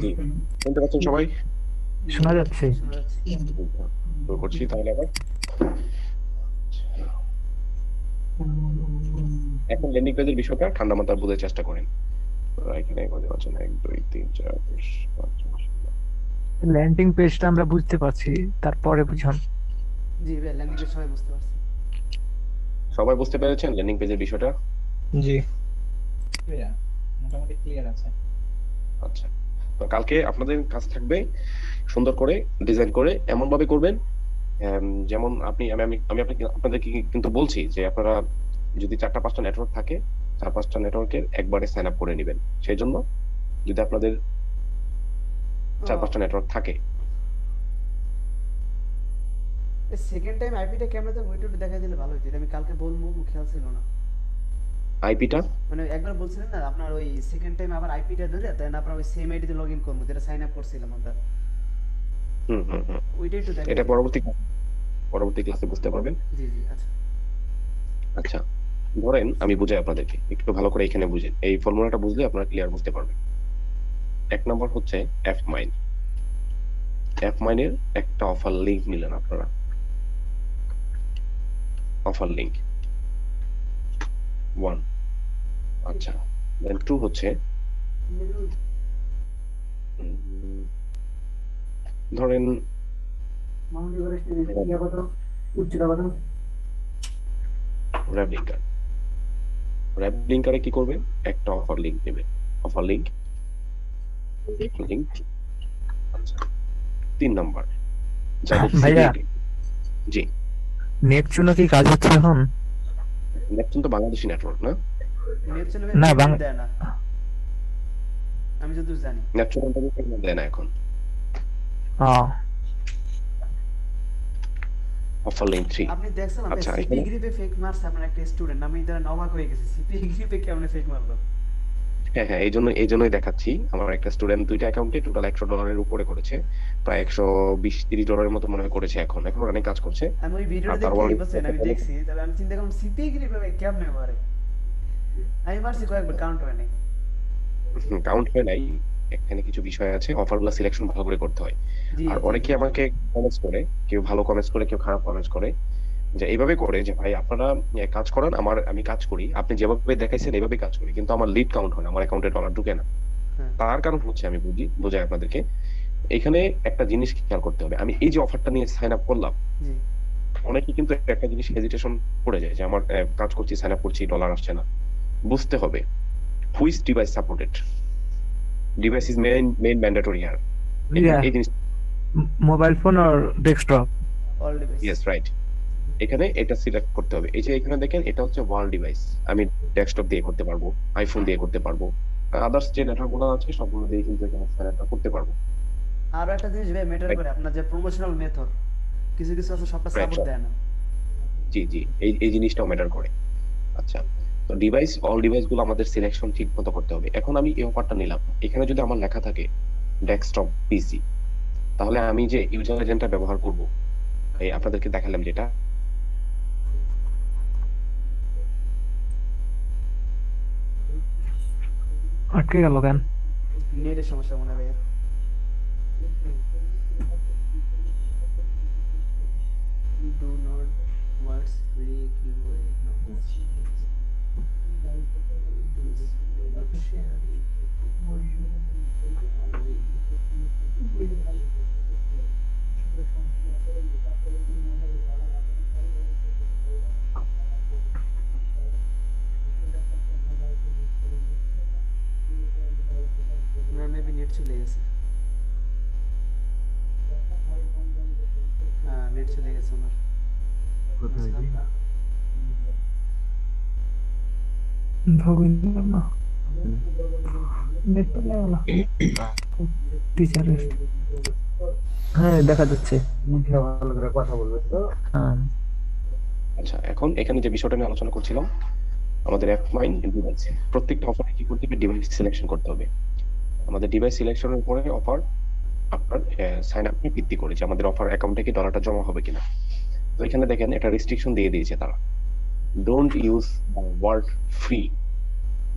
জি, শুনতে পাচ্ছেন সবাই? শোনা যাচ্ছে। শোনা যাচ্ছে। শুরু করছি তাহলে আবার। এখন ল্যান্ডিং পেজের বিষয়টা ঠান্ডা মাথায় বোঝার চেষ্টা করেন। এখানে কত আছে? 1 2 3 4 5 6 ল্যান্ডিং পেজটা আমরা বুঝতে পারছি, তারপরে বুঝান। জি ভাই, ল্যান্ডিং পেজ সবাই বুঝতে পারছে। সবাই বুঝতে পেরেছেন ল্যান্ডিং পেজের বিষয়টা? জি। ক্লিয়ার, মোটামুটি ক্লিয়ার আছে। আচ্ছা, তো কালকে আপনাদের কাজ থাকবে সুন্দর করে ডিজাইন করে এমন ভাবে করবেন, যেমন আপনি আমি আমি আমি আপনাকে আপনাদেরকে কিন্তু বলছি যে আপনারা যদি 4টা 5টা নেটওয়ার্ক থাকে, 4 5টা নেটওয়ার্কের একবারে সাইন আপ করে নেবেন। সেই জন্য যদি আপনাদের 4 5টা নেটওয়ার্ক থাকে, সেকেন্ড টাইম আইপিটা ক্যামেরাতে ওইটা একটু দেখাই দিলে ভালো হতো। এটা আমি কালকে বলবো, খেয়াল ছিল না। আইপিটা মানে একবার বলছিলেন না আপনার ওই সেকেন্ড টাইম আবার আইপিটা দিলে তাই না, আপনার ওই সেম আইডিতে লগ ইন করবো যেটা সাইন আপ করছিলাম আমরা। হুম হুম হুম ওইটা একটু দেখাই এটা দিন। পরবর্তী ক্লাসে বুঝতে পারবেন। জি জি, আচ্ছা। আচ্ছা, ধরেন আমি বুঝাই আপনাদেরকে একটু ভালো করে, এখানে বুঝেন, এই ফর্মুলাটা বুঝলে আপনারা ক্লিয়ার বুঝতে পারবেন। 1 নম্বর হচ্ছে এফ মাইন। এফ মাইনের একটা অফার লিংক নিলেন আপনারা, অফার লিংক 1। আচ্ছা, দেন 2 হচ্ছে ধরেন র্যাব লিঙ্কার। র্যাব লিঙ্কারে কি করবেন? একটা অফার লিংক নেবেন, অফার লিংক লিংক। আচ্ছা, 3 নম্বর যাদের ভাইয়া, জি, নেপচুনও কি কাজ হচ্ছে এখন? নেপচুন তো বাংলাদেশি নেটওয়ার্ক না? নেপচুন না, পেমেন্ট দেয় না, আমি যতদূর জানি। নেপচুন পেমেন্ট দেয় না এখন। Offer link 3। আপনি দেখছেন আপনি আচ্ছা, সিপি এখানে গ্রিপে ফেক মারছে আপনার একটা স্টুডেন্ট, আমি দ্বারা অবাক হয়ে গেছি সিপি গ্রিপে কেমনে ফেক মারলো। হ্যাঁ হ্যাঁ, এই জন্যই দেখাচ্ছি। আমার একটা স্টুডেন্ট 2টা অ্যাকাউন্টে টোটাল $100 উপরে করেছে, প্রায় 120-30 ডলারের মতো মনে হয় করেছে। এখন অনেক কাজ করছে। আমি ওই আর ভিডিওটা তার দেখি অলরেডি বুঝছেন, আমি দেখছি, তবে আমি চিন্তা করলাম সিপি গ্রিপে কেমনে মারে। আমি মারছি কয়েকবার, কাউন্ট হয় নাই। কাউন্ট হয় নাই। এখানে কিছু বিষয় আছে, অফারগুলো সিলেকশন ভালো করে করতে হয়। জি আর জি অনেকে জি। আমাকে কমেন্টস করে, কেউ ভালো কমেন্টস করে, কেউ খারাপ কমেন্টস করে, যে এইভাবে করে যে ভাই আপনারা কাজ করান, আমি কাজ করি, আপনি যেভাবে দেখাইছেন এইভাবে কাজ করি, কিন্তু আমার লিড কাউন্ট হয় না, আমার অ্যাকাউন্টে ডলার ঢুকে না। হ্যাঁ তার কারণ হচ্ছে, আমি বুঝাই আপনাদেরকে। এখানে একটা জিনিস খেয়াল করতে হবে, আমি এই যে অফারটা নিয়ে সাইন আপ করলাম, জি। অনেকে কিন্তু একটা জিনিস হেজিটেশন করে যায় যে আমার কাজ করছি, সাইন আপ করছি, ডলার আসছে না। বুঝতে হবে which device supported, device is main mandatory here. এই জিনিস, মোবাইল ফোন আর desktop. All device. Yes right, এখানে এটা সিলেক্ট করতে হবে। এই যে এখানে দেখেন, এটা হচ্ছে ওয়ার্ল্ড ডিভাইস, আমি ডেস্কটপ দিয়ে করতে পারবো, আইফোন দিয়ে করতে পারবো, আদার্স যে নেটওয়ার্ক গুলো আছে সবগুলো দিয়ে কিন্তু এখানে সাইন আপ করতে পারবো। আরো একটা জিনিস ভাই ম্যাটার করে, আপনার যে প্রমোশনাল মেথড, কিছু কিছু আছে সবটা রাইট, সাপোর্ট দেয় না। জি জি, এই জিনিসটাও ম্যাটার করে। আচ্ছা, তো অল ডিভাইস গুলো আমাদের সিলেকশন ঠিক মতো করতে হবে। এখন আমি এই অফারটা নিলাম, এখানে যদি আমার লেখা থাকে ডেস্কটপ পিসি, তাহলে আমি যে ইউজার এজেন্টটা ব্যবহার করব, এই আপনাদেরকে দেখালাম যেটা, আটকে গেল কেন? নেটের সমস্যা মনে হয় ভাইয়া। Do not words free keyboard know maybe net চলে গেছে। হ্যাঁ নেট চলে গেছে আমার। ভগিনা না, নেট পেলে গেল। টিচারের, হ্যাঁ দেখা যাচ্ছে। ভালো করে কথা বলবে তো। হ্যাঁ, আচ্ছা, এখন এখানে যে বিষয়টা নিয়ে আলোচনা করছিলাম, আমাদের অ্যাপ মাইন ডিভাইস, প্রত্যেকটা অফারে কি করতে হবে? ডিভাইস সিলেকশন করতে হবে। আমাদের ডিভাইস সিলেকশনের উপরে অফার আপনার সাইন আপে ভিত্তি করে যে আমাদের অফার অ্যাকাউন্টে কি ডলারটা জমা হবে কিনা। তো এখানে দেখেন একটা রেস্ট্রিকশন দিয়ে দিয়েছে তারা, don't use the word free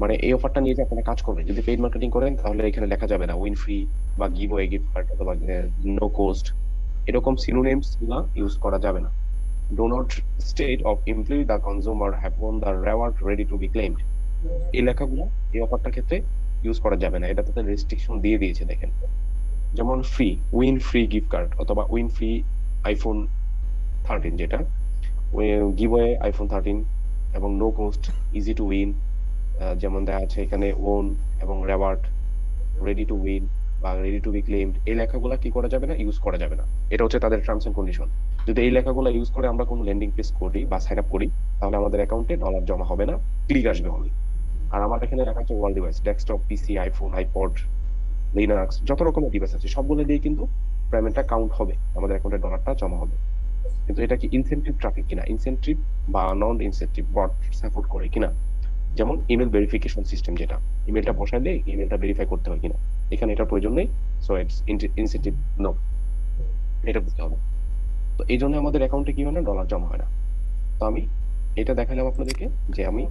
মানে এই অফারটা নিয়ে যে আপনারা কাজ করবেন, যদি পেইড মার্কেটিং করেন তাহলে এখানে লেখা যাবে না উইন ফ্রি বা গিভ অ্যাওয়ে গিফট কার্ড অথবা নো কোস্ট, এরকম সিনোনিমস গুলা ইউজ করা যাবে না। Do not state of imply the consumer have won the reward ready to be claimed, এই লেখাগুলো এই অফারটার ক্ষেত্রে ইউজ করা যাবে না, এটা তাদের রেস্ট্রিকশন দিয়ে দিয়েছে দেখেন। যেমন free, win free gift card অথবা উইন ফ্রি আইফোন 13, যেটা গিভ অ্যাওয়ে আইফোন 13 এবং no cost, easy to win, যেমন দেখা যাচ্ছে এখানে ওন এবং রেওয়ার্ড, রেডি টু উইন বা রেডি টু বি ক্লেইমড, এই লেখাগুলো কি করা যাবে না, ইউজ করা যাবে না। এটা হচ্ছে তাদের টার্মস এন্ড কন্ডিশন। যদি এই লেখাগুলো ইউজ করে আমরা কোনো ল্যান্ডিং পেজ করি বা সাইন আপ করি তাহলে আমাদের অ্যাকাউন্টে ডলার জমা হবে না, ক্লিক আসবে হবে। আর আমার এখানে লেখা আছে ওয়াল ডিভাইস, ডেস্কটপ, পিসি, আইফোন, আইপড, লিনাক্স, যত রকমের ডিভাইস আছে সবগুলো দিয়ে কিন্তু পেমেন্টটা কাউন্ট হবে, আমাদের অ্যাকাউন্টে ডলারটা জমা হবে। কিন্তু এটা কি ইনসেনটিভ ট্রাফিক কিনা, ইনসেনটিভ বা নন ইনসেনটিভ বট সাপোর্ট করে কিনা, যেমন ইমেল ভেরিফিকেশন সিস্টেম, যেটা ইমেলটা বসাইলে ইমেলটা ভেরিফাই করতে হয় কিনা, এখানে এটার প্রয়োজন নেই। সো ইটস ইনসেনটিভ নো, এটা বুঝতে হবে। তো এই জন্য আমাদের অ্যাকাউন্টে কি হয় না, ডলার জমা হয় না। তো আমি এটা দেখালাম আপনাদেরকে যে আমি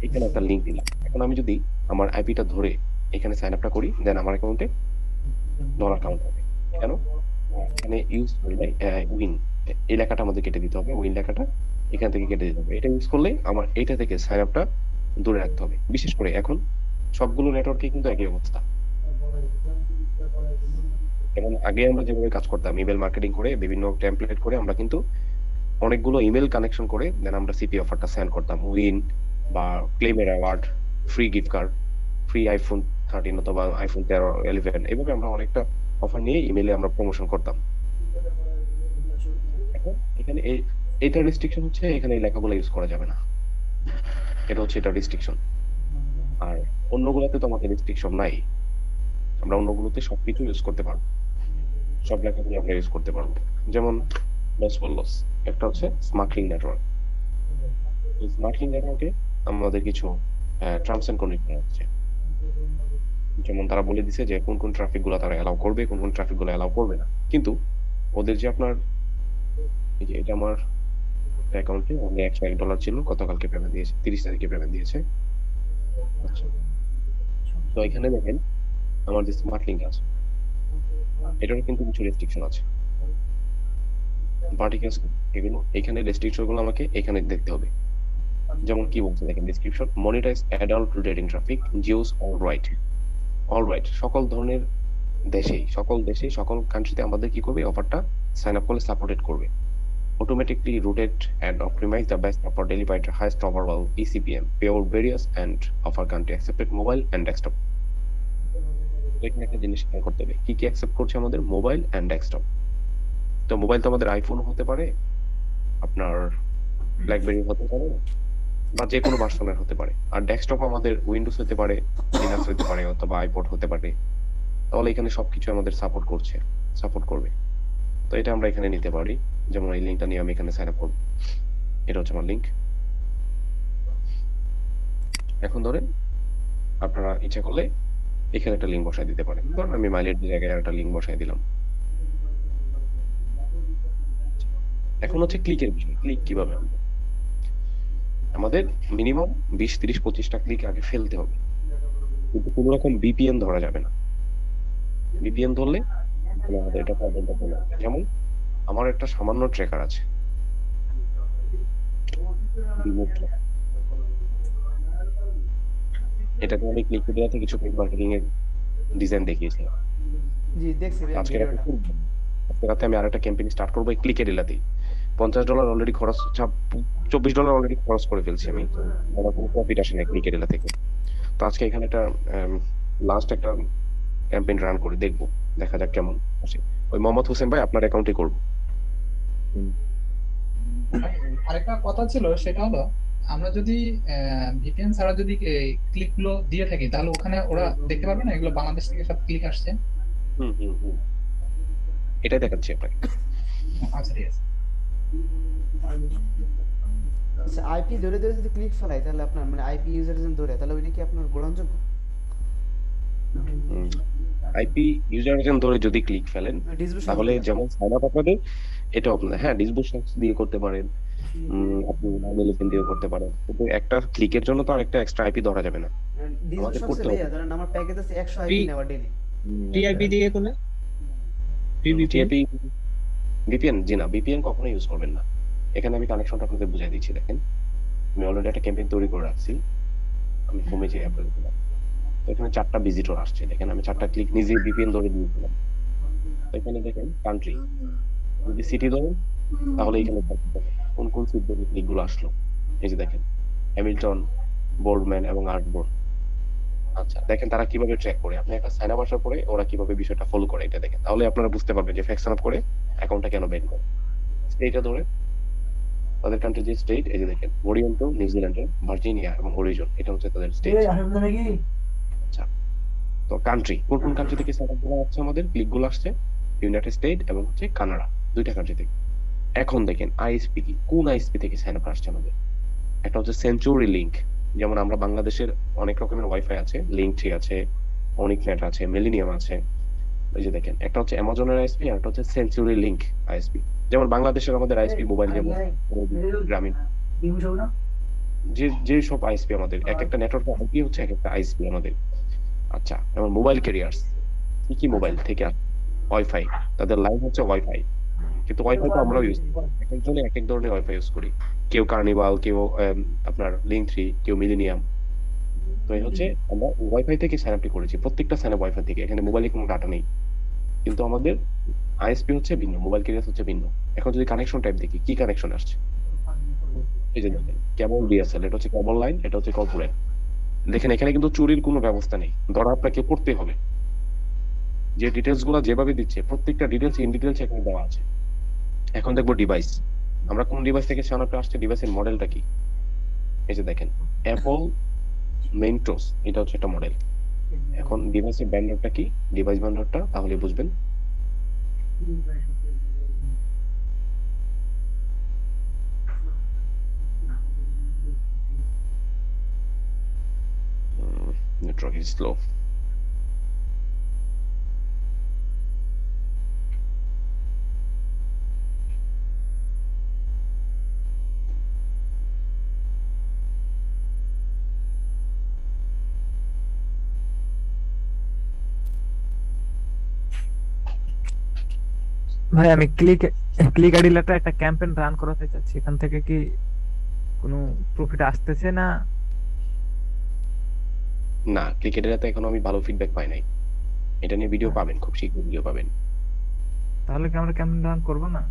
এখানে একটা লিংক দিলাম। এখন আমি যদি আমার আইপিটা ধরে এখানে সাইন আপটা করি, দেন আমার অ্যাকাউন্টে ডলার কাউন্ট হবে। কেন? এখানে ইউজ করি নাই উইন, এই লেখাটা আমাদের কেটে দিতে হবে, উইন লেখাটা এখান থেকে কেটে দিতে হবে। এটা ইউজ করলে আমার এইটা থেকে সাইন আপটা দূরে রাখতে হবে। বিশেষ করে এখন সবগুলো নেটওয়ার্কে কিন্তু একই অবস্থা। এবং আগে আমরা যেভাবে কাজ করতাম ইমেল মার্কেটিং করে বিভিন্ন টেমপ্লেট করে আমরা কিন্তু অনেকগুলো ইমেল কানেকশন করে দেন আমরা সিপি অফারটা সেন্ড করতাম, উইন বা ক্লেমের award, free gift card, free iPhone 13 অথবা আইফোন 13, 11, এইভাবে আমরা অনেকটা অফার নিয়ে ইমেলে আমরা প্রমোশন করতাম। এখন এখানে এইটা রেস্ট্রিকশন হচ্ছে, এখানে এই লেখাগুলো ইউজ করা যাবে না, এটা হচ্ছে এটা রেস্ট্রিকশন। আর অন্যগুলোতে তো আমাদের রেস্ট্রিকশন নাই, আমরা অন্যগুলোতে সবকিছু ইউজ করতে পারবো, সব লেখাগুলো আমরা ইউজ করতে পারবো। যেমন লস ফর লস, একটা হচ্ছে স্মার্টলিং নেটওয়ার্ক। স্মার্টলিং নেটওয়ার্কে আমাদের কিছু টার্মস এন্ড কন্ডিশন আছে, যেমন তারা বলে দিছে যে কোন কোন ট্রাফিক গুলো তারা অ্যালাউ করবে, কোন কোন ট্রাফিক গুলো অ্যালাউ করবে না। কিন্তু ওদের যে আপনার এই যে এটা আমার অ্যাকাউন্টে অনলি $101 ছিল, গতকালকে পেমেন্ট দিয়েছে, 30 তারিখে পেমেন্ট দিয়েছে। আচ্ছা, তো এখানে দেখেন আমার যে স্মার্ট লিঙ্ক আছে এটার কিন্তু কিছু রেস্ট্রিকশন আছে, পার্টিকুলার এগুলো এখানে রেস্ট্রিকশন গুলো আমাকে এখানে দেখতে হবে। যেমন কি বলছে দেখেন description, monetise adult dating traffic, geos all right, সকল ধরনের দেশেই, সকল কান্ট্রিতে আমাদের কি করবে, অফারটা সাইন আপ করলে সাপোর্টেড করবে। automatically routed and optimize the best offer delivered at highest overall ECPM, pure various and offer country accepted mobile and desktop. এখানে একটা জিনিস খেয়াল করতে হবে, কি কি অ্যাকসেপ্ট করছে আমাদের, মোবাইল এন্ড ডেস্কটপ। তো মোবাইল তো আমাদের আইফোন হতে পারে, আপনার ব্ল্যাকবেরি হতে পারে, বা যে কোনো ভার্সনের হতে পারে। আর ডেস্কটপ আমাদের উইন্ডোজ হতে পারে, লিনাক্স হতে পারে, অথবা আইপড হতে পারে। তাহলে এখানে সবকিছু আমাদের সাপোর্ট করবে। তো এটা আমরা এখানে নিতে পারি, যেমন এই লিংকটা নিয়ে আমি এখানে সাইন আপ করব। এটা হচ্ছে আমার লিংক। এখন ধরেন আপনারা ইচ্ছা করলে এখানে একটা লিংক বসায় দিতে পারেন, ধরুন আমি মাইলের জায়গায় একটা লিংক বসায় দিলাম। এখন হচ্ছে ক্লিকের বিষয়, ক্লিক কিভাবে আনবো। আমাদের মিনিমাম 20, 30, 25টা ক্লিক আগে ফেলতে হবে, কিন্তু কোনো রকম বিপিএন ধরা যাবে না। বিপিএন ধরলে আমাদের এটা প্রবলেম হবে। যেমন আমার একটা সামান্য ট্র্যাকার আছে, এটাতে আমি ক্লিক ভিডিওতে কিছু পেইড মার্কেটিং এর ডিজাইন দেখিয়েছিলাম। জি দেখছি ভাই আজকে ভিডিওটা। রাতে আমি আরেকটা ক্যাম্পেইন স্টার্ট করবো এই ক্লিকের এলাতেই। $50 অলরেডি খরচ, $24 অলরেডি খরচ করে ফেলছি আমি, আমার কোনো প্রফিট আসে না ক্লিকের এলা থেকে। তো আজকে এখানে একটা লাস্ট একটা ক্যাম্পেইন রান করে দেখবো, দেখা যাক কেমন আসে। ওই মোহাম্মদ হোসেন ভাই আপনার অ্যাকাউন্টে করবো। আরেকটা কথা ছিল, সেটা হলো আমরা যদি ভিপিএন ছাড়া যদি ক্লিক গুলো দিয়ে থাকি তাহলে ওখানে ওরা দেখতে পারবে না এগুলো বাংলাদেশ থেকে সব ক্লিক আসছে। এটাই দেখাচ্ছি আপনাকে। আচ্ছা ঠিক আছে। আচ্ছা, আইপি ধরে যদি ক্লিক ফেলাই তাহলে আপনার মানে আইপি ইউজার যদি ধরে তাহলে ওইটা কি আপনার গ্রহণযোগ্য? আইপি ইউজার ধরে যদি ক্লিক ফেলেন তাহলে যেমন সাইন আপ আপনাদের এটা আপনাদের, হ্যাঁ ডিসবুশ দিয়ে করতে পারেন, আপনি 911 দিয়েও করতে পারেন, কিন্তু একটা ক্লিকের জন্য তো আর একটা এক্সট্রা আইপি ধরা যাবে না, ডিজু আমাদের সবচেয়ে করতে হবে। ভাইয়া ধরেন আমার প্যাকেজ আছে 100 আইপি নেওয়া ডেইলি। টিআইপি দিয়ে করলে ভিপিএন টিআইপি ভিপিএন, জি না, ভিপিএন কখনো ইউজ করবেন না। এখানে আমি কানেকশনটা আপনাদের বুঝাই দিচ্ছি। দেখেন আমি অলরেডি একটা ক্যাম্পেইন তৈরি করে রাখছি, আমি হোমে যে অ্যাপ্লাই দিলাম, তো এখানে 4টা ভিজিটর আসছে। দেখেন আমি 4টা ক্লিক নিজে ভিপিএন ধরে দিয়েছিলাম। তো এখানে দেখেন কান্ট্রি, যদি সিটি ধরেন তাহলে এখানে কোন কোন সিটি ধরে ক্লিক গুলো আসলো, এই যে দেখেন হ্যামিল্টন, বোর্ডম্যান এবং আর্টবোর্ড। আচ্ছা দেখেন তারা কিভাবে ট্র্যাক করে, আপনি একটা সাইন আপ আসার পরে ওরা কিভাবে বিষয়টা ফলো করে, এটা দেখেন, তাহলে আপনারা বুঝতে পারবেন যে ফ্যাক্ট সাইন আপ করে অ্যাকাউন্টটা কেন ব্যান করে। স্টেটটা ধরে তাদের কান্ট্রি যে স্টেট, এই যে দেখেন ওরিয়েন্টো, নিউজিল্যান্ডের, ভার্জিনিয়া এবং হরিজন, এটা হচ্ছে তাদের স্টেট। আচ্ছা, তো কান্ট্রি কোন কোন কান্ট্রি থেকে সাইন আপ করা হচ্ছে, আমাদের ক্লিক গুলো আসছে ইউনাইটেড স্টেট এবং হচ্ছে কানাডা, 2টা কান্ট্রি থেকে। এখন দেখেন আইএসপি কি, কোন আইএসপি থেকে সাইন আপ আসছে আমাদের, একটা হচ্ছে সেঞ্চুরি লিংক। যেমন আমরা বাংলাদেশের অনেক রকমের ওয়াইফাই আছে, লিংক থ্রি আছে, অনিক নেট আছে, মিলেনিয়াম আছে। এই যে দেখেন একটা হচ্ছে অ্যামাজনের আইএসপি আর একটা হচ্ছে সেঞ্চুরি লিংক আইএসপি। যেমন বাংলাদেশের আমাদের আইএসপি মোবাইল, যেমন গ্রামীণ, যে যে সব আইএসপি আমাদের এক একটা নেটওয়ার্ক আইপি হচ্ছে এক একটা আইএসপি আমাদের। আচ্ছা, যেমন মোবাইল ক্যারিয়ার্স, কি কি মোবাইল থেকে ওয়াইফাই, তাদের লাইন হচ্ছে ওয়াইফাই, কিন্তু ওয়াইফাই তো আমরাও ইউজ করি, এক একজনে এক এক ধরনের ওয়াইফাই ইউজ করি, কেউ কার্নিভাল, কেউ আপনার লিঙ্ক থ্রি, কেউ মিলেনিয়াম। তো এই হচ্ছে আমরা ওয়াইফাই থেকে সাইন আপটি করেছি, প্রত্যেকটা সাইন আপ ওয়াইফাই থেকে, এখানে মোবাইলে কোনো ডাটা নেই, কিন্তু আমাদের আইএসপি হচ্ছে ভিন্ন, মোবাইল ক্যারিয়ার হচ্ছে ভিন্ন। এখন যদি কানেকশন টাইপ দেখি, কি কানেকশন আসছে, এই যে দেখেন কেবল ডিএসএল, এটা হচ্ছে কেবল লাইন, এটা হচ্ছে কর্পোরেট। দেখেন এখানে কিন্তু চুরির কোনো ব্যবস্থা নেই, ধরা আপনাকে পড়তে হবে। যে ডিটেলস গুলো যেভাবে দিচ্ছে প্রত্যেকটা ডিটেলস ইন ডিটেলস এখানে দেওয়া আছে। এখন দেখবো ডিভাইস, আমরা কোন ডিভাইস থেকে সানাটা আসছে, ডিভাইসের মডেলটা কি, এই যে দেখেন অ্যাপল মেন্টোস, এটা হচ্ছে একটা মডেল। এখন ডিভাইসের ব্যান্ডারটা কি, ডিভাইস ব্যান্ডারটা তাহলে বুঝবেন। Network is slow. ভাই আমি ক্লিক আইডিলাটা একটা ক্যাম্পেইন রান করাতে চাচ্ছি, এখান থেকে কি কোনো প্রফিট আসতেছে না? না, ক্রিকেটের তো এখনো আমি ভালো ফিডব্যাক পাই নাই, এটা নিয়ে ভিডিও পাবেন, খুব শীঘ্রই ভিডিও পাবেন। তাহলে কি আমরা ক্যাম্পেইন রান করব না?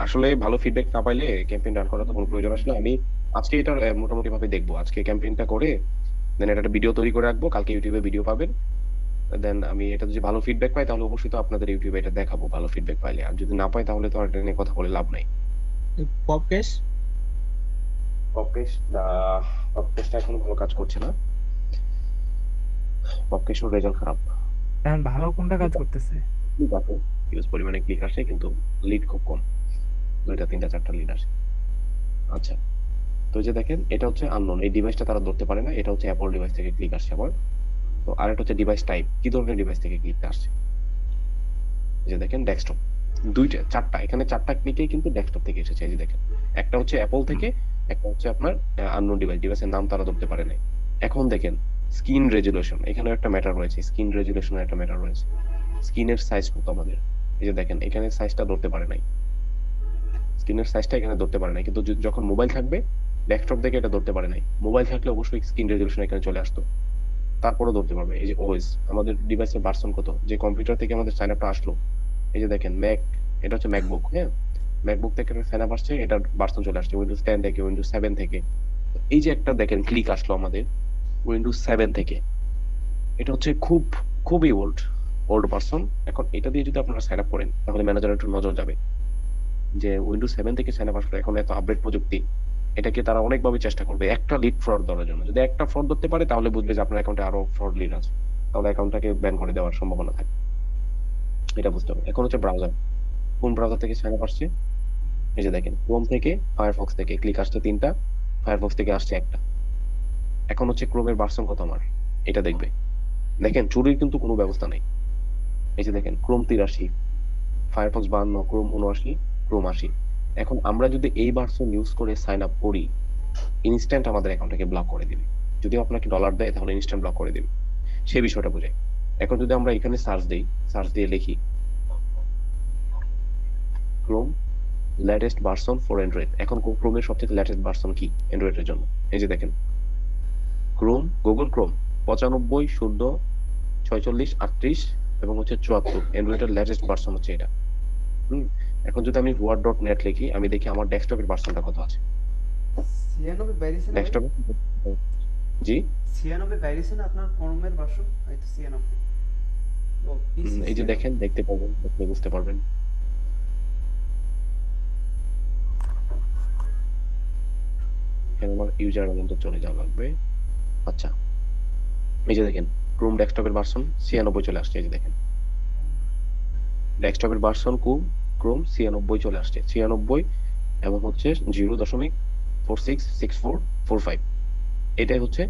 আসলে ভালো ফিডব্যাক না পাইলে ক্যাম্পেইন রান করার তো কোনো প্রয়োজন আসলে। আমি আজকে এটা মোটামুটি ভাবে দেখবো, আজকে ক্যাম্পেইনটা করে দেন এটা একটা ভিডিও তৈরি করে রাখবো, কালকে ইউটিউবে ভিডিও পাবেন। দেন আমি এটা যদি ভালো ফিডব্যাক পাই তাহলে অবশ্যই তো আপনাদের ইউটিউবে এটা দেখাবো ভালো ফিডব্যাক পাইলে, আর যদি না পাই তাহলে তো আর এটা নিয়ে কথা বলে লাভ নাই। পপকেশ পপকেশটা এখনো ভালো কাজ করছে না, পপকেশের রেজাল্ট খারাপ। এখন ভালো কোনটা কাজ করতেছে? ক্লিক আছে, ইউজ পরিমাণে ক্লিক আসে, কিন্তু লিড খুব কম, 2টা 3টা 4টা লিড আসে। আচ্ছা, তো এই যে দেখেন এটা হচ্ছে আননোন, এই ডিভাইসটা তারা ধরতে পারে না, এটা হচ্ছে অ্যাপল ডিভাইস থেকে ক্লিক আসছে আবার। তো আরেকটা হচ্ছে ডিভাইস টাইপ, কি ধরনের ডিভাইস থেকে ক্লিকটা আসছে, এই যে দেখেন ডেস্কটপ, 2টা 4টা, এখানে 4টা ক্লিকেই কিন্তু ডেস্কটপ থেকে এসেছে। এই যে দেখেন একটা হচ্ছে অ্যাপল থেকে, একটা হচ্ছে আপনার আননোন ডিভাইস, ডিভাইসের নাম তারা ধরতে পারে নাই। এখন দেখেন স্ক্রিন রেজুলেশন, এখানে একটা ম্যাটার রয়েছে, স্ক্রিন রেজুলেশনের একটা ম্যাটার রয়েছে, স্ক্রিনের সাইজ কত আমাদের, এই যে দেখেন এখানে সাইজটা ধরতে পারে নাই, স্ক্রিনের সাইজটা এখানে ধরতে পারে নাই, কিন্তু যখন মোবাইল থাকবে ডেস্কটপ থেকে এটা ধরতে পারে নাই, মোবাইল থাকলে অবশ্যই স্ক্রিন রেজুলেশন এখানে চলে আসতো, তারপরেও ধরতে পারবে। এই যে ওএস, আমাদের ডিভাইসের ভার্সন কত, যে কম্পিউটার থেকে আমাদের সাইন আপটা আসলো, এই যে দেখেন ম্যাক, এটা হচ্ছে ম্যাকবুক, হ্যাঁ ম্যাকবুক থেকে সাইন আপ আসছে, এটার ভার্সন চলে আসছে উইন্ডোজ 10 থেকে, উইন্ডোজ 7 থেকে। এই যে একটা দেখেন ক্লিক আসলো আমাদের উইন্ডোজ 7 থেকে, এটা হচ্ছে খুবই ওল্ড ভার্সন। এখন এটা দিয়ে যদি আপনারা সাইন আপ করেন তাহলে ম্যানেজার একটু নজর যাবে যে উইন্ডোজ 7 থেকে সাইন আপ আসলে এখন এত আপডেট প্রযুক্তি, এটাকে তারা অনেকভাবে চেষ্টা করবে একটা লিড ফ্রড ধরার জন্য। যদি একটা ফ্রড ধরতে পারে তাহলে বুঝবে যে আপনার অ্যাকাউন্টে আরো ফ্রড লিড আছে, তাহলে অ্যাকাউন্টটাকে ব্যান করে দেওয়ার সম্ভাবনা থাকে, এটা বুঝতে হবে। এখন হচ্ছে ব্রাউজার, কোন ব্রাউজার থেকে সাইন আপ আসছে, এই যে দেখেন ক্রোম থেকে, ফায়ারফক্স থেকে ক্লিক আসছে 3টা, ফায়ারফক্স থেকে আসছে একটা। এখন হচ্ছে ক্রোমের ভার্সন কত আমার, এটা দেখবে। দেখেন চুরির কিন্তু কোনো ব্যবস্থা নেই, এই যে দেখেন ক্রোম 83, ফায়ারফক্স 52, ক্রোম 79, ক্রোম 80। এখন আমরা যদি এই ভার্সন ইউজ করে সাইন আপ করি, ইনস্ট্যান্ট আমাদের অ্যাকাউন্টটাকে ব্লক করে দিবে। যদি আপনাকে ডলার দেয় তাহলে ইনস্ট্যান্ট ব্লক করে দিবে, সেই বিষয়টা বোঝায়। এখন যদি আমরা এখানে সার্চ দিই, সার্চ দিয়ে লিখি Chrome latest version for Android, এখন ক্রোমের সবচেয়ে লেটেস্ট ভার্সন কি অ্যান্ড্রয়েডের জন্য? এই যে দেখেন ক্রোম, গুগল ক্রোম 95, 0, 46, 38 এবং হচ্ছে 74, অ্যান্ড্রয়েডের লেটেস্ট ভার্সন হচ্ছে এটা। এখন যদি আমি word.net লিখি, আমি দেখি আমার ডেস্কটপের ভার্সনটা কত আছে। 96 বাইরেছে না? ডেস্কটপ জি 96 বাইরেছে না আপনার ক্রোমের ভার্সন? এই তো 96। ও পিসি এই যে দেখেন, দেখতে পাবেন, দেখলে বুঝতে পারবেন। এখানে আমার ইউজার পর্যন্ত চলে যাওয়া লাগবে। আচ্ছা, এই যে দেখেন ক্রোম ডেস্কটপের ভার্সন 96 চলে আসছে। এই যে দেখেন ডেস্কটপের ভার্সন ক্রোম 96 চলে আসছে, 96 এবং হচ্ছে 0.466445। এটাই হচ্ছে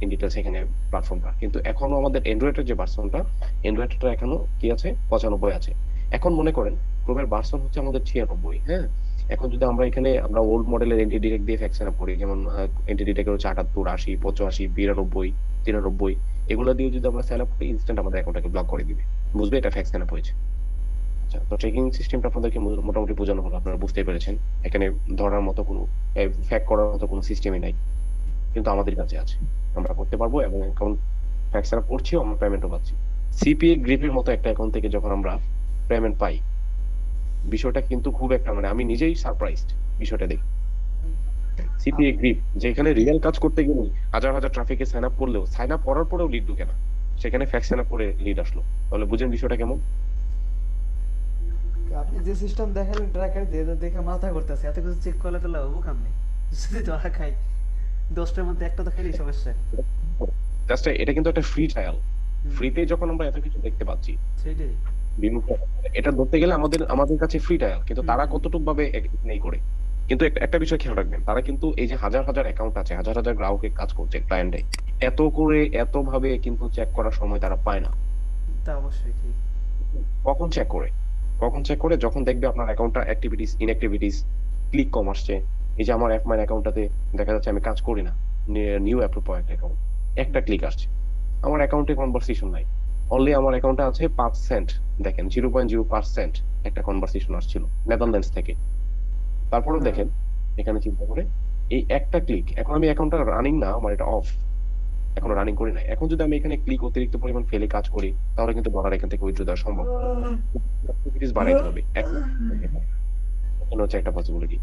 ইন ডিটেলস এখানে প্ল্যাটফর্মটা। কিন্তু এখনো আমাদের অ্যান্ড্রয়েডের যে ভার্সনটা, অ্যান্ড্রয়েডটা এখনো কি আছে 95 আছে। এখন মনে করেন ক্রোমের ভার্সন হচ্ছে আমাদের 96, হ্যাঁ। এখন যদি আমরা এখানে আমরা ওল্ড মডেলের এন্টি ডিটেক্ট দিয়ে ফ্যাক্স করি, যেমন এন্টি ডিটেক্ট হচ্ছে 78, 80, 85, 92, 93, এগুলো দিয়ে যদি আমরা সাইন আপ করি, ইনস্ট্যান্ট আমাদের অ্যাকাউন্টটাকে ব্লক করে দিবে, বুঝবে এটা ফ্যাক্স সাইন আপ হয়েছে। আচ্ছা, তো ট্র্যাকিং সিস্টেমটা আপনাদেরকে মোটামুটি বোঝানো হলো, আপনারা বুঝতেই পেরেছেন। এখানে ধরার মতো কোনো ফ্যাক করার মতো কোনো সিস্টেমই নাই, কিন্তু আমাদের কাছে আছে, আমরা করতে পারবো এবং অ্যাকাউন্ট ফ্যাক্স সাইন আপ করছিও, আমরা পেমেন্টও পাচ্ছি। সিপিএ গ্রিপের মতো একটা অ্যাকাউন্ট থেকে যখন আমরা পেমেন্ট পাই, বিষয়টা কিন্তু খুব একটা মানে আমি নিজেই সারপ্রাইজড বিষয়টা দেখি। সিপিএ গ্রিপ যেখানে রিয়েল কাজ করতে গেলে হাজার হাজার ট্রাফিকে সাইন আপ করলেও, সাইন আপ করার পরেও লিড ঢুকে না, সেখানে ফ্যাক্স সাইন আপ করে লিড আসলো, তাহলে বুঝেন বিষয়টা কেমন। আপনি যে সিস্টেম দেখালেন ট্র্যাকার দিয়ে, তো দেখে মাথা ঘুরতেছে। এত কিছু চেক করলে তো লাভ কেমনে? যদি ধরা খাই 10টার মধ্যে একটা তো খাইলেই সমস্যা। জাস্ট এটা কিন্তু একটা ফ্রি ট্রায়াল, ফ্রিতে যখন আমরা এত কিছু দেখতে পাচ্ছি, সেটাই। বিমুক্ত এটা ধরতে গেলে আমাদের কাছে ফ্রি ট্রায়াল, কিন্তু তারা কতটুকু ভাবে নেই করে। কিন্তু একটা বিষয় খেয়াল রাখবেন, তারা কিন্তু এই যে হাজার হাজার অ্যাকাউন্ট আছে, হাজার হাজার গ্রাহকের কাজ করছে ক্লায়েন্টে, এত করে এত ভাবে কিন্তু চেক করার সময় তারা পায় না। তা অবশ্যই ঠিক। কখন চেক করে যখন দেখবে আপনার অ্যাকাউন্টটা অ্যাক্টিভিটিস ইনঅ্যাক্টিভিটিস ক্লিক কম আসছে। এই যে আমার অ্যাপমাইন অ্যাকাউন্টটাতে দেখা যাচ্ছে আমি কাজ করি না, নিউ অ্যাপ্রোপ্রিয়েট অ্যাকাউন্ট, একটা ক্লিক আসছে, আমার অ্যাকাউন্টে কনভারসেশন নাই, অনলি আমার অ্যাকাউন্টে আছে 5 সেন্ট, দেখেন 0.05 একটা কনভারসেশন আসছিল নেদারল্যান্ডস থেকে। তারপরে দেখেন এখানে চিন্তা করে এই একটা ক্লিক, এখন আমি অ্যাকাউন্টটা রানিং না, আমার এটা অফ, এখনো রানিং করি নাই। এখন যদি আমি এখানে ক্লিক অতিরিক্ত পরিমাণ ফেলে কাজ করি, তাহলে কিন্তু ডলার এখান থেকে উইথড্র দেওয়া সম্ভব। অ্যাক্টিভিটিস বাড়াইতে হবে, এখানে হচ্ছে একটা পসিবিলিটি।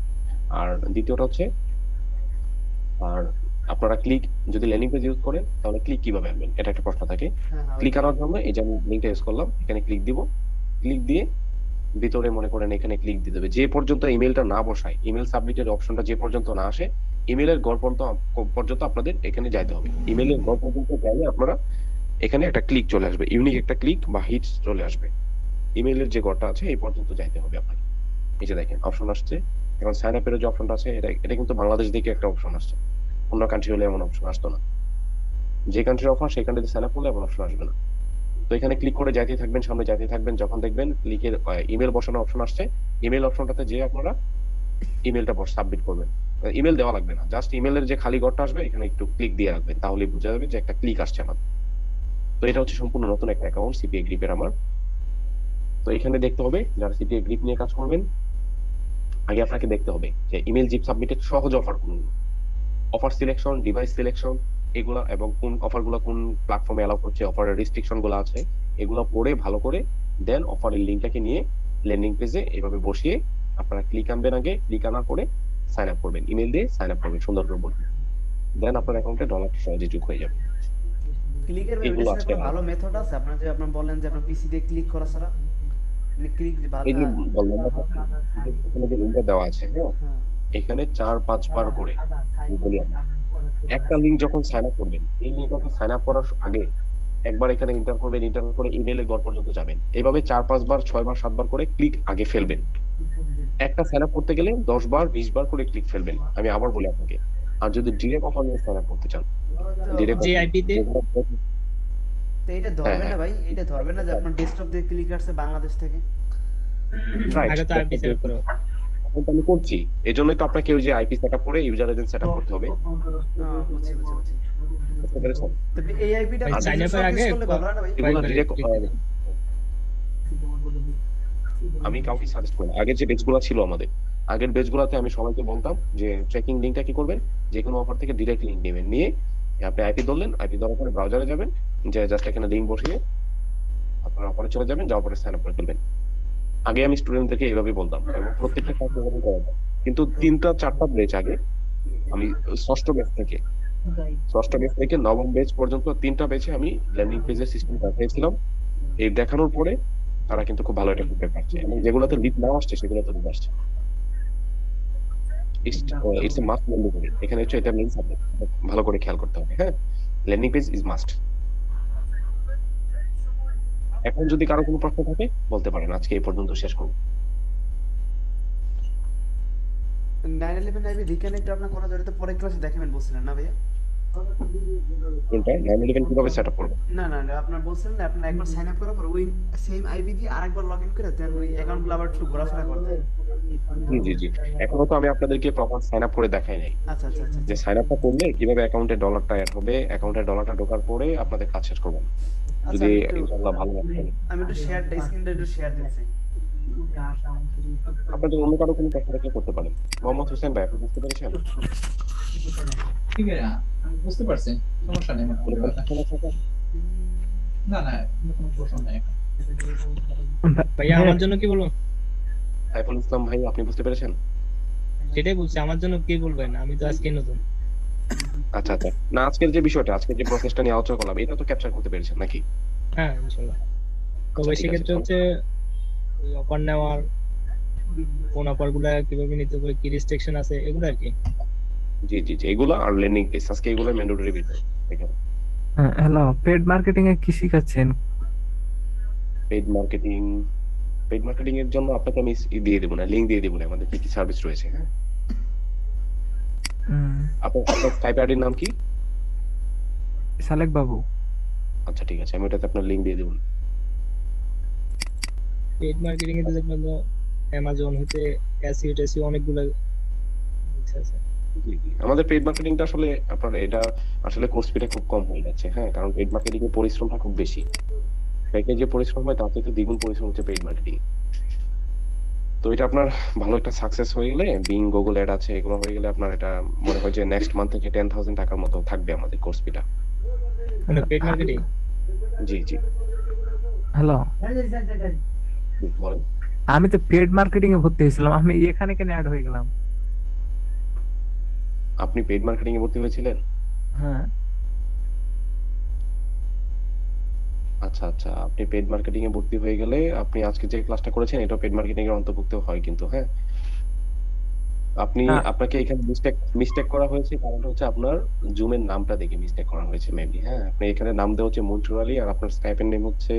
আর দ্বিতীয়টা হচ্ছে, আর আপনারা ক্লিক যদি ল্যান্ডিং পেজ ইউজ করেন, তাহলে ক্লিক কিভাবে আনবেন, এটা একটা প্রশ্ন থাকে। ক্লিক আনার জন্য এই যে আমি লিংকটা ইউজ করলাম, এখানে ক্লিক দিব, ক্লিক দিয়ে ভিতরে মনে করেন এখানে ক্লিক দিয়ে দেবে। যে পর্যন্ত ইমেলটা না বসায়, ইমেল সাবমিটের অপশনটা যে পর্যন্ত না আসে, ইমেলের ঘর পর্যন্ত আপনাদের এখানে যাইতে হবে। ইমেলের ঘর পর্যন্ত গেলে আপনারা এখানে একটা ক্লিক চলে আসবে, ইউনিক একটা ক্লিক বা হিটস চলে আসবে। ইমেলের যে ঘরটা আছে এই পর্যন্ত যাইতে হবে আপনাকে। এই যে দেখেন অপশন আসছে, এখন সাইন আপের যে অপশনটা আছে, এটা কিন্তু বাংলাদেশ থেকে একটা অপশন আসছে, অন্য কান্ট্রি হলে এমন অপশন আসতো না। যে কান্ট্রির অফার সেই কান্ট্রিতে সাইন আপ করলে এমন অপশন আসবে না। তো এখানে ক্লিক করে যাইতে থাকবেন, সামনে যাইতে থাকবেন, যখন দেখবেন ক্লিকের ইমেল বসানোর অপশন আসছে, ইমেল অপশনটাতে যে আপনারা ইমেলটা সাবমিট করবেন। ইমেল দেওয়া লাগবে না, জাস্ট ইমেলের যে খালি ঘরটা আসবে এখানে একটু ক্লিক দিয়ে রাখবেন, তাহলে বোঝা যাবে যে একটা ক্লিক আসছে আমাদের। তো এটা হচ্ছে সম্পূর্ণ নতুন একটা অ্যাকাউন্ট সিপিএ গ্রিপের আমার। তো এখানে দেখতে হবে যারা সিপিএ গ্রিপ নিয়ে কাজ করবেন, আগে আপনাকে দেখতে হবে যে ইমেল জিপ সাবমিটের সহজ অফার কোনগুলো, অফার সিলেকশন, ডিভাইস সিলেকশন, এগুলা এবং কোন অফারগুলো কোন প্ল্যাটফর্মে অ্যালাউ করছে, অফারের রেস্ট্রিকশন গুলো আছে, এগুলো পড়ে ভালো করে দেন অফারের লিঙ্কটাকে নিয়ে ল্যান্ডিং পেজে এভাবে বসিয়ে আপনারা ক্লিক আনবেন। আগে ক্লিক আনার পরে সাইন আপ করবেন, ইমেল দিয়ে সাইন আপ করবেন সুন্দর করে বলবেন, দেন আপনার অ্যাকাউন্টে ডলার সহজে যোগ হয়ে যাবে। ক্লিকের এগুলো আছে একটা ভালো মেথড আছে আপনার, যে আপনি বলেন যে আপনার পিসি দিয়ে ক্লিক করা ছাড়া ক্লিক এই যে বললাম না, এখানে যে লিঙ্কটা দেওয়া আছে, এখানে 4-5 বার করে বলি একটা লিঙ্ক যখন সাইন আপ করবেন, এই লিঙ্কটাকে সাইন আপ করার আগে একবার এখানে ইন্টার করবেন, ইন্টার করে ইমেইলের ঘর পর্যন্ত যাবেন, এইভাবে 4-5 বার 6 বার 7 বার করে ক্লিক আগে ফেলবেন। একটা সাইন আপ করতে গেলে 10 বার 20 বার করে ক্লিক ফেলবেন, আমি আবার বলি আপনাকে। আর যদি ডিরেক্ট অফার নিয়ে সাইন আপ করতে চান, ডিরেক্ট যে আইপি তে তো এটা ধরবে না ভাই, এটা ধরবে না যে আপনার ডেস্কটপ দিয়ে ক্লিক আসছে বাংলাদেশ থেকে? রাইট, আগে তো আইপি সেট করো। account আমি করছি, এই জন্যই তো আপনাকে ওই যে আইপি সেট আপ করে ইউজার এজেন্ট সেট আপ করতে হবে। বুঝছি বুঝছি বুঝছি। বুঝতে পেরেছেন? তবে এই আইপিটা ভাই, sign up এর আগে করলে ভালো হয় না ভাই? এগুলো ভাই, ডিরেক্ট আমি কাউকে সাজেস্ট করি না। আগের যে বেচগুলো ছিল আমাদের, আগের বেচগুলোতে আমি সবাইকে বলতাম যে ট্র্যাকিং লিঙ্কটা কি করবেন, যে কোনো অফার থেকে ডিরেক্ট লিঙ্ক নেবেন, নিয়ে আপনি আইপি ধরলেন, আইপি ধরার পরে ব্রাউজারে যাবেন, যে জাস্ট এখানে লিঙ্ক বসিয়ে আপনার অফারে চলে যাবেন, যাওয়ার পরে সাইন আপ করে ফেলবেন। আগে আমি স্টুডেন্টদেরকে এইভাবে বলতাম এবং প্রত্যেকটা কাজ এভাবে করাতাম। কিন্তু 3টা-4টা ব্যাচ আগে আমি ষষ্ঠ ব্যাচ থেকে নবম ব্যাচ পর্যন্ত 3টা ব্যাচে আমি ল্যান্ডিং পেজের সিস্টেম দেখিয়েছিলাম। এই দেখানোর পরে তারা কিন্তু খুব ভালো একটা ফিডব্যাক পাচ্ছে, এবং যেগুলোতে লিড নাও আসছে সেগুলোতে লিড আসছে। It's a must mandatory. এখানে হচ্ছে এটা মেইন সাবজেক্ট, ভালো করে খেয়াল করতে হবে। হ্যাঁ, ল্যান্ডিং পেজ ইজ মাস্ট। এখন যদি কারো কোনো প্রশ্ন থাকে বলতে পারেন, আজকে এই পর্যন্ত শেষ করব। 911 আইপি রিকানেক্ট আপনার করা জড়িত পরের ক্লাসে দেখাবেন বলছিলেন না ভাইয়া? কোনটা 911 কিভাবে সেট আপ করব? না না না, আপনার বলছিলেন না আপনার একবার সাইন আপ করার পর ওই সেম আইপি দিয়ে আরেকবার লগইন করে দেন ওই অ্যাকাউন্টগুলো আবার একটু ঘোরাফেরা করতে। জি। এখনো তো আমি আপনাদেরকে প্রপার সাইন আপ করে দেখাই নাই, আচ্ছা আচ্ছা আচ্ছা যে সাইন আপটা করলে কিভাবে অ্যাকাউন্টে ডলারটা অ্যাড হবে, অ্যাকাউন্টে ডলারটা ঢোকার পরে আপনাদের কাজ শেষ করবেন। আচ্ছা, যদি আমি একটু- ইনশাআল্লাহ ভালো লাগে। আমি একটু শেয়ার স্ক্রিনটা একটু শেয়ার দিচ্ছি। আপনাদের অন্য কারো কোনো প্রশ্ন থাকলে করতে পারেন। মোহাম্মদ হোসেন ভাই, আপনি বুঝতে পেরেছেন? ঠিক আছে, আমি বুঝতে পারছি, সমস্যা নেই। কোনো প্রশ্ন আছে আপনার? না না, কোনো প্রশ্ন নেই এখন। ভাইয়া আমার জন্য কি বলবো? সাইফুল ইসলাম ভাই, আপনি বুঝতে পেরেছেন? সেটাই বলছি, আমার জন্য কি বলবেন? আমি তো আজকে নতুন। আচ্ছা। না, আজকের যে বিষয়টা, আজকের যে প্রসেসটা নিয়ে আলোচনা করলাম, এটা তো ক্যাপচার করতে পেরেছেন নাকি? হ্যাঁ, ইনশাল্লাহ। তবে ঠিক আছে। সেক্ষেত্রে হচ্ছে ওই অফার নেওয়ার, কোন অফার গুলা কিভাবে নিতে হবে, কি রেস্ট্রিকশন আছে, এগুলো আর কি। জি, এগুলা আর ল্যান্ডিং পেজ আজকে এগুলো ম্যান্ডেটরি বিষয়। এখানে হ্যালো, পেড মার্কেটিং এ কি শিখাচ্ছেন? পেইড মার্কেটিং এর জন্য আপনাকে আমি দিয়ে দেবো না, লিংক দিয়ে দেবো না, আমাদের কি কি সার্ভিস রয়েছে। হ্যাঁ, আপনার স্কাইপ আইডির নাম কি? সালেক বাবু। আচ্ছা, ঠিক আছে, আমি ওটাতে আপনার লিংক দিয়ে দেবো। পেড মার্কেটিং এ তো দেখবেন যে অ্যামাজন হতে এসইও অনেকগুলো mix আছে। জি। আমাদের পেইড মার্কেটিংটা আসলে আপনার এটা আসলে কোর্স ফিটা খুব কম হয়ে যাচ্ছে। হ্যাঁ, কারণ পেইড মার্কেটিং এর পরিশ্রমটা খুব বেশি। প্যাকেজ যে পরিশ্রম হয় তার থেকে দ্বিগুণ পরিশ্রম হচ্ছে পেইড মার্কেটিং। তো এটা আপনার ভালো একটা সাকসেস হয়ে গেলে, বিং, গুগল অ্যাড আছে, এগুলো হয়ে গেলে আপনার এটা মনে হয় যে নেক্সট মান্থ থেকে 10,000 টাকার মতো থাকবে আমাদের কোর্স ফিটা। মানে পেড মার্কেটিং। জি। হ্যালো, বলেন। আমি তো পেড মার্কেটিং এ ভর্তি হয়েছিলাম, আমি এখানে কেন অ্যাড হয়ে গেলাম? আপনি পেইড মার্কেটিং এ ভর্তি হয়েছিলেন? হ্যাঁ। আচ্ছা, আপনি পেইড মার্কেটিং এ ভর্তি হয়ে গেলে আপনি আজকে যে ক্লাসটা করেছেন এটা পেইড মার্কেটিং এর অন্তর্ভুক্ত হয় কিন্তু। হ্যাঁ, আপনাকে এখানে মিস্টেক করা হয়েছে, কারণ হচ্ছে আপনার জুমের নামটা দেখে মিস্টেক করা হয়েছে মেবি। হ্যাঁ, আপনি এখানে নাম দেওয়া হচ্ছে মনসুর আলী, আর আপনার স্কাইপের নেম হচ্ছে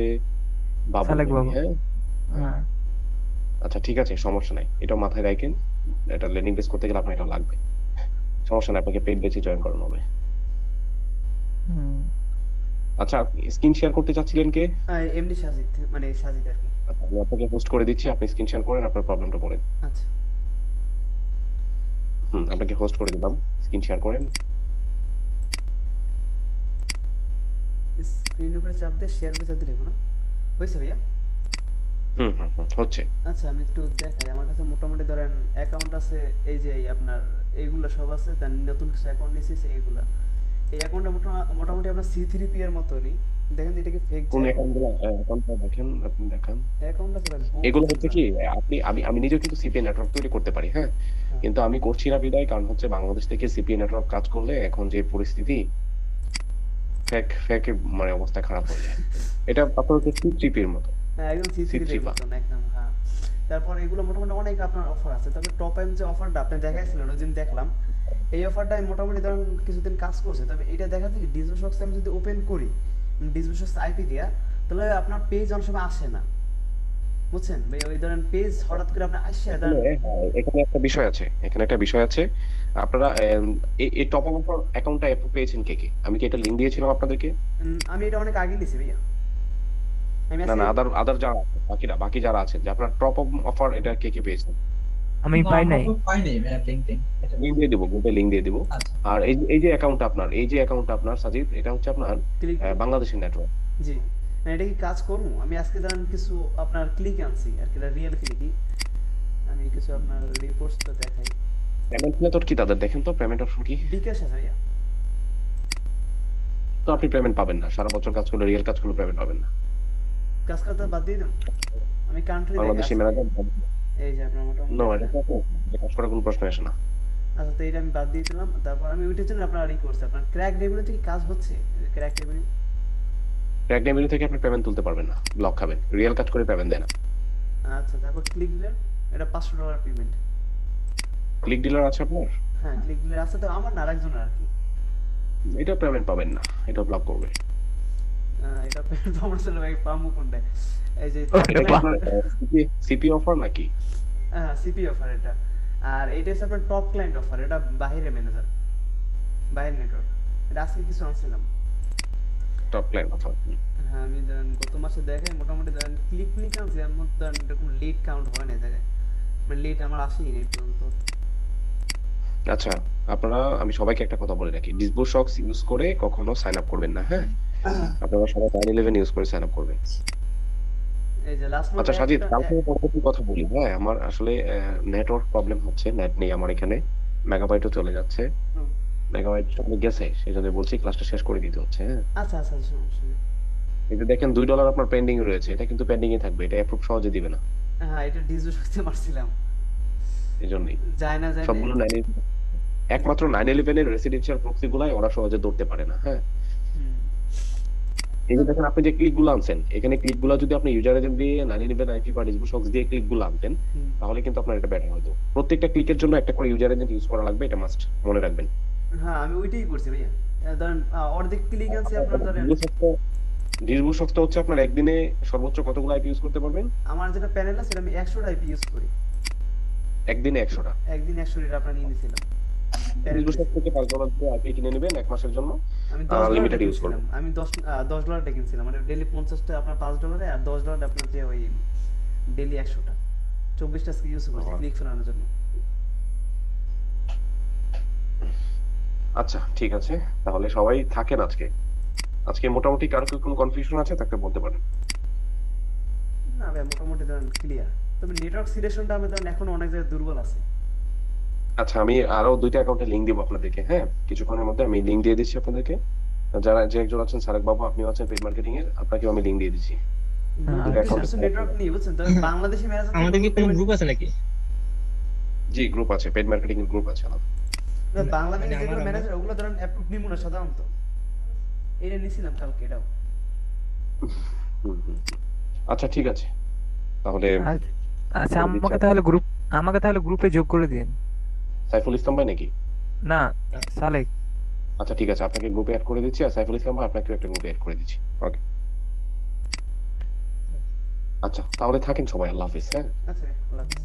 বাবু। সালেক বাবু। হ্যাঁ, হ্যাঁ। আচ্ছা, ঠিক আছে, সমস্যা নাই, এটা মাথায় রাখেন। এটা ল্যান্ডিং পেজ করতে গেলে আপনার এটা লাগবে। সমস্যা নাই, আপনাকে পেইড বেচে জয়েন করানো হবে। আচ্ছা, স্ক্রিন শেয়ার করতে চাচ্ছিলেন কে? এমডি সাজিদ, মানে সাজিদ আর কি। আচ্ছা, আমি আপনাকে হোস্ট করে দিচ্ছি, আপনি স্ক্রিন শেয়ার করেন, আপনার প্রবলেমটা বলেন। আচ্ছা, আপনাকে হোস্ট করে দিলাম, স্ক্রিন শেয়ার করেন। স্ক্রিন উপরে চাপ দিয়ে শেয়ার করে চাপ দিয়ে রেখো না। হয়েছে ভাইয়া? হচ্ছে। আচ্ছা, আমি একটু দেখাই। আমার কাছে মোটামুটি ধরেন অ্যাকাউন্ট আছে, এই যে এই আপনার এইগুলা সব আছে, তার নতুন কিছু অ্যাকাউন্ট নিয়েছি এইগুলা। এই অ্যাকাউন্টটা মোটামুটি আপনার C3P এর মতনই। দেখেন এটা কি ফেক? কোন অ্যাকাউন্টগুলো? অ্যাকাউন্টটা দেখেন, আপনি দেখান। অ্যাকাউন্ট আছে ভাই, এগুলো হচ্ছে কি, আমি নিজেও কিন্তু সিপিএ নেটওয়ার্ক তৈরি করতে পারি। হ্যাঁ, কিন্তু আমি করছি না বিদায়, কারণ হচ্ছে বাংলাদেশ থেকে সিপিএ নেটওয়ার্ক কাজ করলে এখন যে পরিস্থিতি, ফেক মানে অবস্থা খারাপ হয়ে যায়। এটা আপনার হচ্ছে C3P এর মতো। হ্যাঁ, একদম C3P এর মতন একদম। হ্যাঁ, তারপর এগুলো মোটামুটি অনেক আপনার অফার আছে। তবে টপ এম যে অফারটা আপনি দেখাইছিলেন ওই দিন দেখলাম, এই অফারটা মোটামুটি ধরেন কিছুদিন কাজ করছে। তবে এটা দেখা যায় ডিসবক্স আমি যদি ওপেন করি, ডিসবক্স আইপি দিয়া, তাহলে আপনার পেজ অনেক সময় আসে না, বুঝছেন ভাই? ওই ধরেন পেজ হঠাৎ করে আপনার আসছে। এখানে একটা বিষয় আছে, আপনারা এই টপ আপ অফার অ্যাকাউন্টটা পেয়েছেন কে? আমি কি এটা লিংক দিয়েছিলাম আপনাদেরকে? আমি এটা অনেক আগে দিছি ভাইয়া। আমি না, আদার যারা আছে, বাকি যারা আছে, যে আপনার টপ আপ অফার এটা কে পেয়েছেন? আমি না, পাই আমরা নাই। তো পাই নাই লিঙ্ক এটা। লিঙ্ক দিয়ে দিব, গ্রুপে লিঙ্ক দিয়ে দিব। আচ্ছা আর এই যে অ্যাকাউন্টটা আপনার সাজিদ, এটা হচ্ছে আপনার ক্লিক বাংলাদেশের নেটওয়ার্ক। জি না, এটা কি কাজ করবো? আমি আজকে ধরেন কিছু আপনার ক্লিক আনছি আর কি, রিয়েল ক্লিকই। আমি কিছু আপনার রিপোর্টস তো দেখাই। পেমেন্ট মেথড কি তাদের দেখেন তো, পেমেন্ট অপশন কি? বিকাশ আছে ভাইয়া। তো আপনি পেমেন্ট পাবেন না, সারা বছর কাজ করলে, রিয়েল কাজ করলে পেমেন্ট পাবেন না। কাজ করতে বাদ দিয়ে দিন। আমি কান্ট্রি বাংলাদেশি ম্যানেজার এই যে আপনার মোটামুটি নো, এটা কাজ করার কোনো প্রশ্ন আসে না। আচ্ছা, তো এটা আমি বাদ দিয়ে দিলাম। তারপর আমি ওইটার জন্য আপনার ই করছি, আপনার ক্র্যাক রেভিনিউ থেকে কাজ হচ্ছে। ক্র্যাক রেভিনিউ ট্র্যাক মেনু থেকে আপনি পেমেন্ট তুলতে পারবেন না, ব্লক খাবেন, রিয়েল কাজ করে পেমেন্ট দেয় না। আচ্ছা, তারপর ক্লিক দিলেন, এটা $500 পেমেন্ট। ক্লিক ডিলার আছে আপনার, হ্যাঁ, ক্লিক দিলেন আছে তো আমার না, আরেকজনের আর কি। এটা পেমেন্ট পাবেন না, এটা ব্লক করবে। এটা পেমেন্ট পাবো না ভাই, পাবো কোনটা? এই যে এটা কি আপনার সিপি অফার নাকি? হ্যাঁ, সিপি অফার এটা। আর এটা হচ্ছে আপনার টপ ক্লায়েন্ট অফার, এটা বাইরে ম্যানেজার, বাইরে নেটওয়ার্ক। এটা আজকে কিছু আনছিলাম। Top client offer. হ্যাঁ, আমি ধরেন গত মাসে দেখাই মোটামুটি ধরেন ক্লিক আনছি, এর মধ্যে ধরেন এরকম লিড কাউন্ট হয় না জায়গায়, মানে লিড আমার আসেই নেই পর্যন্ত। আচ্ছা, আপনারা, আমি সবাইকে একটা কথা বলে রাখি, ডিসবো শক্স ইউজ করে কখনো সাইন আপ করবেন না, হ্যাঁ? আপনারা সবাই 911 ইউজ করে সাইন আপ করবেন। এই যে লাস্ট আচ্ছা সাজিদ, কালকে পরবর্তী কথা বলি, হ্যাঁ? আমার আসলে নেটওয়ার্ক প্রবলেম হচ্ছে, নেট নেই আমার এখানে, মেগাবাইটও চলে যাচ্ছে, মেগাবাইট চলে গেছে, সেই জন্য বলছি ক্লাসটা শেষ করে দিতে হচ্ছে, হ্যাঁ? আচ্ছা আচ্ছা, সমস্যা নেই। এই যে দেখেন $2 আপনার পেন্ডিং রয়েছে, এটা কিন্তু পেন্ডিং এ থাকবে, এটা অ্যাপ্রুভ সহজে দিবে না, হ্যাঁ, এটা ডিজু করতে পারছিলাম, এই জন্যই যায় না যায় না। সবগুলো 911, একমাত্র 911 এর রেসিডেন্সিয়াল প্রক্সি গুলাই ওরা সহজে ধরতে পারে না, হ্যাঁ? হুম। এই যে দেখেন আপনি যে ক্লিক গুলো আনছেন, এখানে ক্লিক গুলো যদি আপনি ইউজার এজেন্ট দিয়ে 911 আইপি বা ডিসবো শক্স দিয়ে ক্লিক গুলো আনতেন, হুম। তাহলে কিন্তু আপনার এটা বেটার হতো। প্রত্যেকটা ক্লিকের জন্য একটা করে ইউজার এজেন্ট ইউজ করা লাগবে, এটা মাস্ট মনে রাখবেন। হ্যাঁ, আমি ওইটাই করছি ভাইয়া। ধরেন অর্ধেক ক্লিক আছে আপনার, ধরেন ডিসবো শক্সটা হচ্ছে আপনার একদিনে সর্বোচ্চ কতগুলো আইপি ইউজ করতে পারবেন? আমার যেটা প্যানেল আছে আমি 100 টাইপ ইউজ করি, একদিনে 100টা। একদিন 100 লিটার আপনার নিয়ে নিয়েছিলাম। ডিসবো শক্স থেকে $5 দিয়ে আইপি কিনে নেবেন 1 মাসের জন্য, আমি লিমিটেড $10 ইউজ করবেন। কিনছিলাম, আমি $10 কিনছিলাম, মানে ডেইলি 50টা আপনার $5 আর $10 আপনার যে ওই ডেইলি 100টা 24টা ইউজ করছি ক্লিক ফেলানোর জন্য। আচ্ছা ঠিক আছে, তাহলে সবাই থাকেন আজকে। আজকে মোটামুটি কারো কি কোনো কনফিউশন আছে থাকতে বলতে পারেন। না ভাই, মোটামুটি ধরেন ক্লিয়ার। তবে নেটওয়ার্ক সিলেকশনটা আমি ধরেন এখন অনেক জায়গায় দুর্বল আছে। আচ্ছা, আমি আরো 2টা অ্যাকাউন্টে লিংক দিব আপনাদেরকে, হ্যাঁ? কিছুক্ষণের মধ্যে আমি লিংক দিয়ে দিচ্ছি আপনাদেরকে। যারা যে একজন আছেন সারেক বাবু, আপনিও আছেন পেড মার্কেটিং এর, আপনাকেও আমি লিংক দিয়ে দিচ্ছি। নেটওয়ার্ক নিয়ে বুঝছেন তো, বাংলাদেশি ম্যানেজার আমাদের কি কোনো গ্রুপ আছে নাকি? জি, গ্রুপ আছে, পেড মার্কেটিং এর গ্রুপ আছে আলাদা। বাংলাদেশি মানে যেগুলো আমার- ম্যানেজার ওগুলো ধরেন অ্যাপ্রুভ নিব না সাধারণত। এটা নিছিলাম কালকে এটাও। হুম, হুম। আচ্ছা ঠিক আছে, তাহলে আচ্ছা, আমাকে তাহলে গ্রুপে যোগ করে দিন। সাইফুল ইসলাম ভাই নাকি? না, সালেক। আচ্ছা ঠিক আছে, আপনাকে গ্রুপে অ্যাড করে দিচ্ছি, আর সাইফুল ইসলাম ভাই আপনাকেও একটা গ্রুপে অ্যাড করে দিচ্ছি। ওকে, আচ্ছা তাহলে থাকেন সবাই, আল্লাহ হাফিজ, হ্যাঁ? আচ্ছা, আল্লাহ হাফেজ।